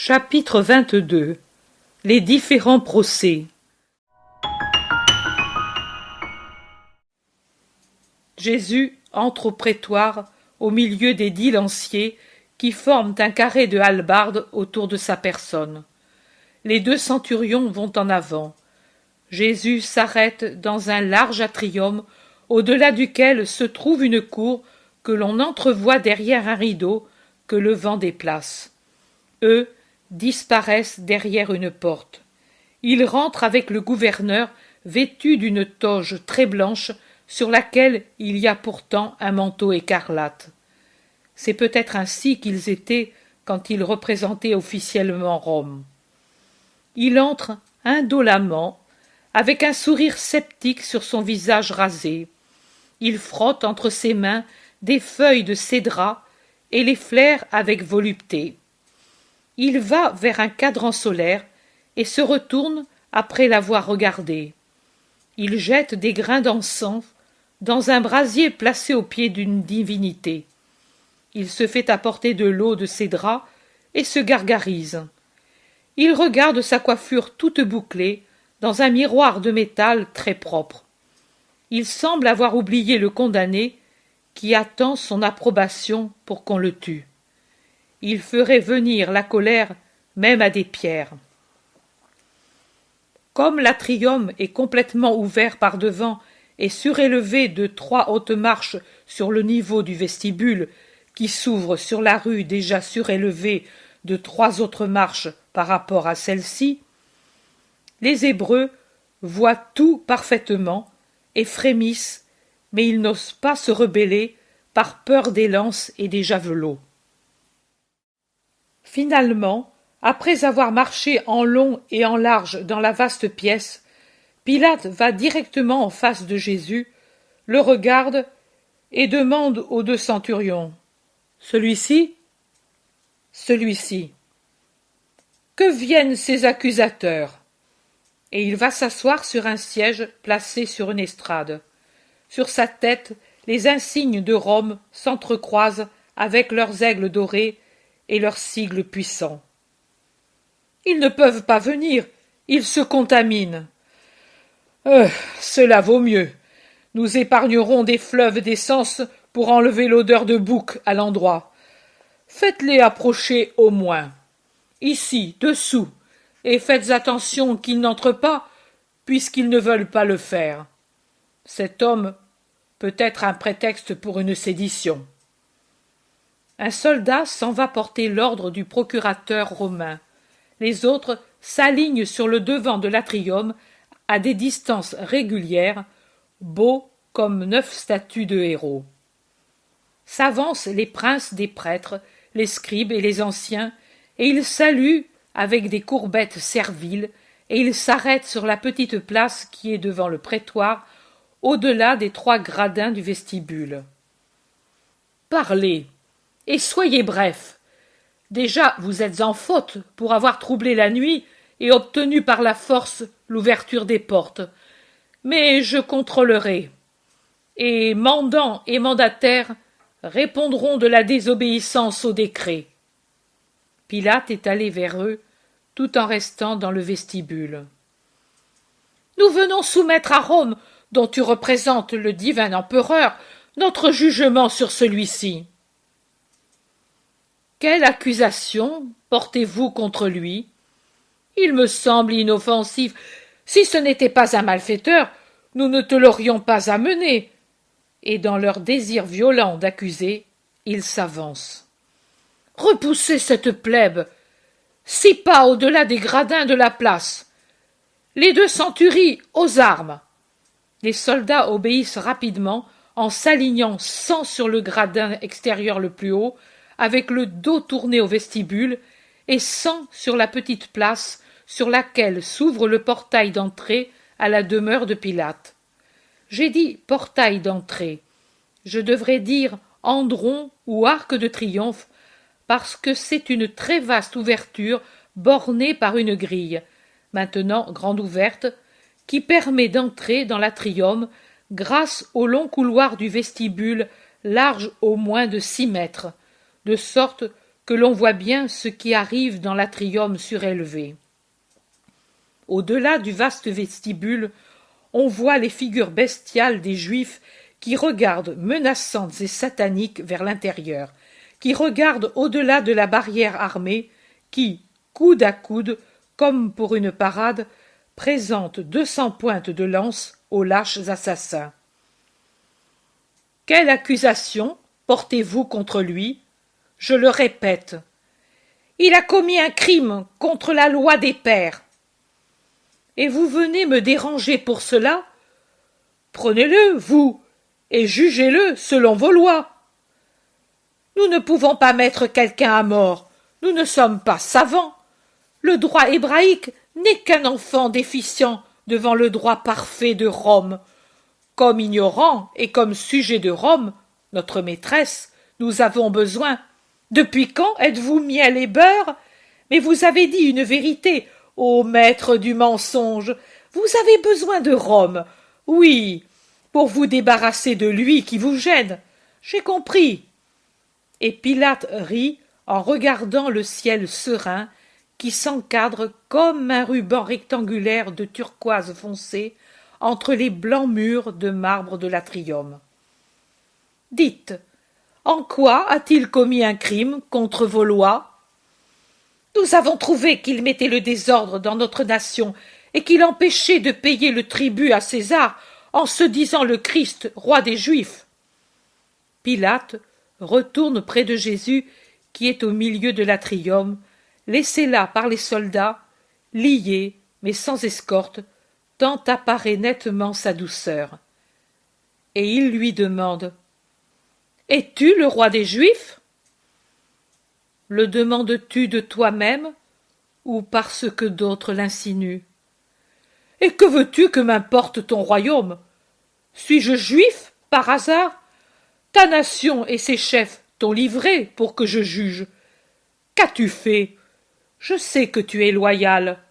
Chapitre 22. Les différents procès. Jésus entre au prétoire au milieu des 10 lanciers qui forment un carré de hallebardes autour de sa personne. Les 2 centurions vont en avant. Jésus s'arrête dans un large atrium au-delà duquel se trouve une cour que l'on entrevoit derrière un rideau que le vent déplace. Eux disparaissent derrière une porte. Il rentre avec le gouverneur vêtu d'une toge très blanche sur laquelle il y a pourtant un manteau écarlate. C'est peut-être ainsi qu'ils étaient quand ils représentaient officiellement Rome. Il entre indolemment, avec un sourire sceptique sur son visage rasé. Il frotte entre ses mains des feuilles de cédrat et les flaire avec volupté. Il va vers un cadran solaire et se retourne après l'avoir regardé. Il jette des grains d'encens dans un brasier placé au pied d'une divinité. Il se fait apporter de l'eau de cédrat et se gargarise. Il regarde sa coiffure toute bouclée dans un miroir de métal très propre. Il semble avoir oublié le condamné qui attend son approbation pour qu'on le tue. Il ferait venir la colère même à des pierres. Comme l'atrium est complètement ouvert par devant et surélevé de 3 hautes marches sur le niveau du vestibule qui s'ouvre sur la rue déjà surélevée de 3 autres marches par rapport à celle-ci, les Hébreux voient tout parfaitement et frémissent, mais ils n'osent pas se rebeller par peur des lances et des javelots. Finalement, après avoir marché en long et en large dans la vaste pièce, Pilate va directement en face de Jésus, le regarde et demande aux 2 centurions : « Celui-ci » ? « Celui-ci. » « Que viennent ces accusateurs ?» Et il va s'asseoir sur un siège placé sur une estrade. Sur sa tête, les insignes de Rome s'entrecroisent avec leurs aigles dorés et leurs sigles puissants. Ils ne peuvent pas venir, ils se contaminent. Cela vaut mieux. Nous épargnerons des fleuves d'essence pour enlever l'odeur de bouc à l'endroit. Faites-les approcher au moins. Ici, dessous, et faites attention qu'ils n'entrent pas, puisqu'ils ne veulent pas le faire. Cet homme peut être un prétexte pour une sédition. Un soldat s'en va porter l'ordre du procurateur romain. Les autres s'alignent sur le devant de l'atrium à des distances régulières, beaux comme 9 statues de héros. S'avancent les princes des prêtres, les scribes et les anciens, et ils saluent avec des courbettes serviles, et ils s'arrêtent sur la petite place qui est devant le prétoire, au-delà des 3 gradins du vestibule. Parlez, et soyez brefs. Déjà, vous êtes en faute pour avoir troublé la nuit et obtenu par la force l'ouverture des portes. Mais je contrôlerai. Et mandants et mandataires répondront de la désobéissance au décret. Pilate est allé vers eux, tout en restant dans le vestibule. Nous venons soumettre à Rome, dont tu représentes le divin empereur, notre jugement sur celui-ci. Quelle accusation portez-vous contre lui ? Il me semble inoffensif. Si ce n'était pas un malfaiteur, nous ne te l'aurions pas amené. Et dans leur désir violent d'accuser, ils s'avancent. Repoussez cette plèbe, 6 pas au-delà des gradins de la place. Les 2 centuries aux armes. Les soldats obéissent rapidement en s'alignant 100 sur le gradin extérieur le plus haut, avec le dos tourné au vestibule, et 100 sur la petite place sur laquelle s'ouvre le portail d'entrée à la demeure de Pilate. J'ai dit portail d'entrée. Je devrais dire andron ou arc de triomphe, parce que c'est une très vaste ouverture bornée par une grille, maintenant grande ouverte, qui permet d'entrer dans l'atrium grâce au long couloir du vestibule large au moins de 6 mètres, de sorte que l'on voit bien ce qui arrive dans l'atrium surélevé. Au-delà du vaste vestibule, on voit les figures bestiales des Juifs qui regardent menaçantes et sataniques vers l'intérieur, qui regardent au-delà de la barrière armée, qui, coude à coude, comme pour une parade, présentent 200 pointes de lance aux lâches assassins. Quelle accusation portez-vous contre lui? Je le répète. Il a commis un crime contre la loi des pères. Et vous venez me déranger pour cela? Prenez-le, vous, et jugez-le selon vos lois. Nous ne pouvons pas mettre quelqu'un à mort, nous ne sommes pas savants. Le droit hébraïque n'est qu'un enfant déficient devant le droit parfait de Rome. Comme ignorants et comme sujets de Rome, notre maîtresse, nous avons besoin. Depuis quand êtes-vous miel et beurre? Mais vous avez dit une vérité, ô maître du mensonge. Vous avez besoin de Rome, oui, pour vous débarrasser de lui qui vous gêne. J'ai compris. Et Pilate rit en regardant le ciel serein qui s'encadre comme un ruban rectangulaire de turquoise foncé entre les blancs murs de marbre de l'atrium. Dites, en quoi a-t-il commis un crime contre vos lois? Nous avons trouvé qu'il mettait le désordre dans notre nation et qu'il empêchait de payer le tribut à César en se disant le Christ, roi des Juifs. Pilate retourne près de Jésus qui est au milieu de l'atrium, laissé là par les soldats, lié mais sans escorte, tant apparaît nettement sa douceur. Et il lui demande « Es-tu le roi des Juifs » Le demandes-tu de toi-même ou parce que d'autres l'insinuent? Et que veux-tu que m'importe ton royaume? Suis-je juif, par hasard? Ta nation et ses chefs t'ont livré pour que je juge. Qu'as-tu fait? Je sais que tu es loyal.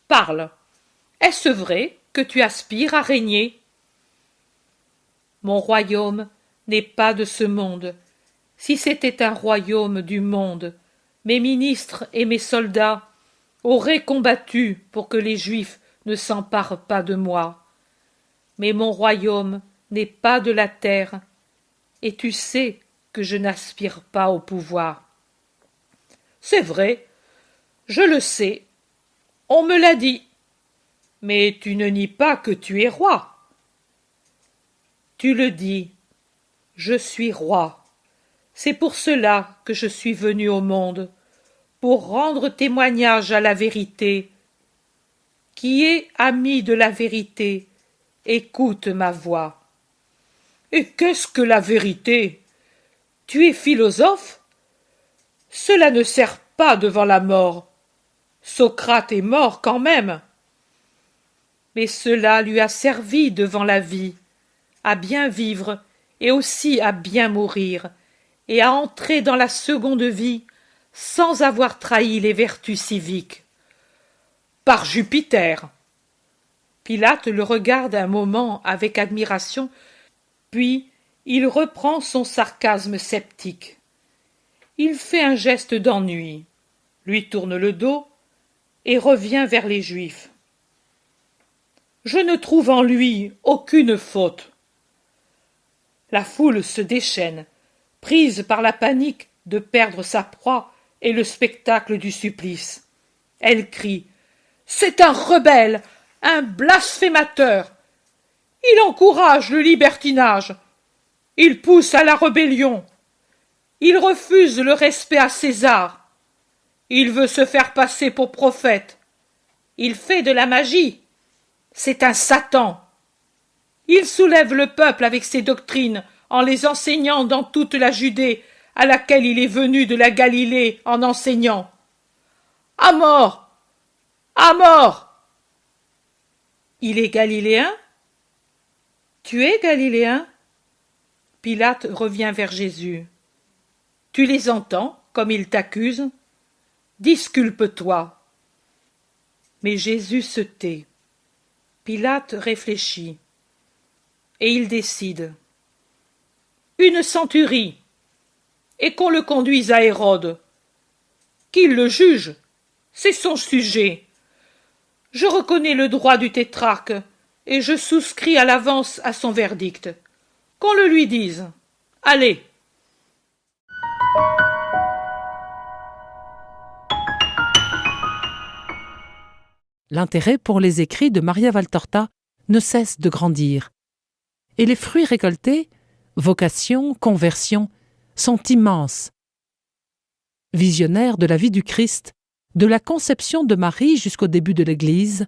Parle. Est-ce vrai que tu aspires à régner? Mon royaume n'est pas de ce monde. Si c'était un royaume du monde, mes ministres et mes soldats auraient combattu pour que les Juifs ne s'emparent pas de moi. Mais mon royaume n'est pas de la terre, et tu sais que je n'aspire pas au pouvoir. C'est vrai, je le sais, on me l'a dit, mais tu ne nies pas que tu es roi. Tu le dis, je suis roi. C'est pour cela que je suis venu au monde, pour rendre témoignage à la vérité. Qui est ami de la vérité, écoute ma voix. Et qu'est-ce que la vérité? Tu es philosophe? Cela ne sert pas devant la mort. Socrate est mort quand même. Mais cela lui a servi devant la vie, à bien vivre et aussi à bien mourir, et à entrer dans la seconde vie sans avoir trahi les vertus civiques. Par Jupiter! Pilate le regarde un moment avec admiration, puis il reprend son sarcasme sceptique. Il fait un geste d'ennui, lui tourne le dos et revient vers les Juifs. Je ne trouve en lui aucune faute. La foule se déchaîne, prise par la panique de perdre sa proie et le spectacle du supplice. Elle crie « C'est un rebelle, un blasphémateur. Il encourage le libertinage. Il pousse à la rébellion. Il refuse le respect à César. Il veut se faire passer pour prophète. Il fait de la magie. C'est un Satan. Il soulève le peuple avec ses doctrines en les enseignant dans toute la Judée à laquelle il est venu de la Galilée en enseignant. À mort! À mort! Il est galiléen? Tu es galiléen? Pilate revient vers Jésus. Tu les entends, comme ils t'accusent? Disculpe-toi. Mais Jésus se tait. Pilate réfléchit. Et il décide. Une centurie, et qu'on le conduise à Hérode, Qu'il le juge. C'est son sujet. Je reconnais le droit du tétrarque, et je souscris à l'avance à son verdict. Qu'on le lui dise. Allez. L'intérêt pour les écrits de Maria Valtorta ne cesse de grandir. Et les fruits récoltés, vocation, conversion, sont immenses. Visionnaire de la vie du Christ, de la conception de Marie jusqu'au début de l'Église,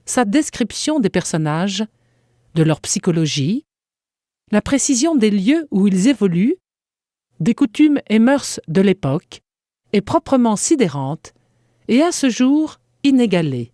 sa description des personnages, de leur psychologie, la précision des lieux où ils évoluent, des coutumes et mœurs de l'époque, est proprement sidérante et à ce jour inégalée.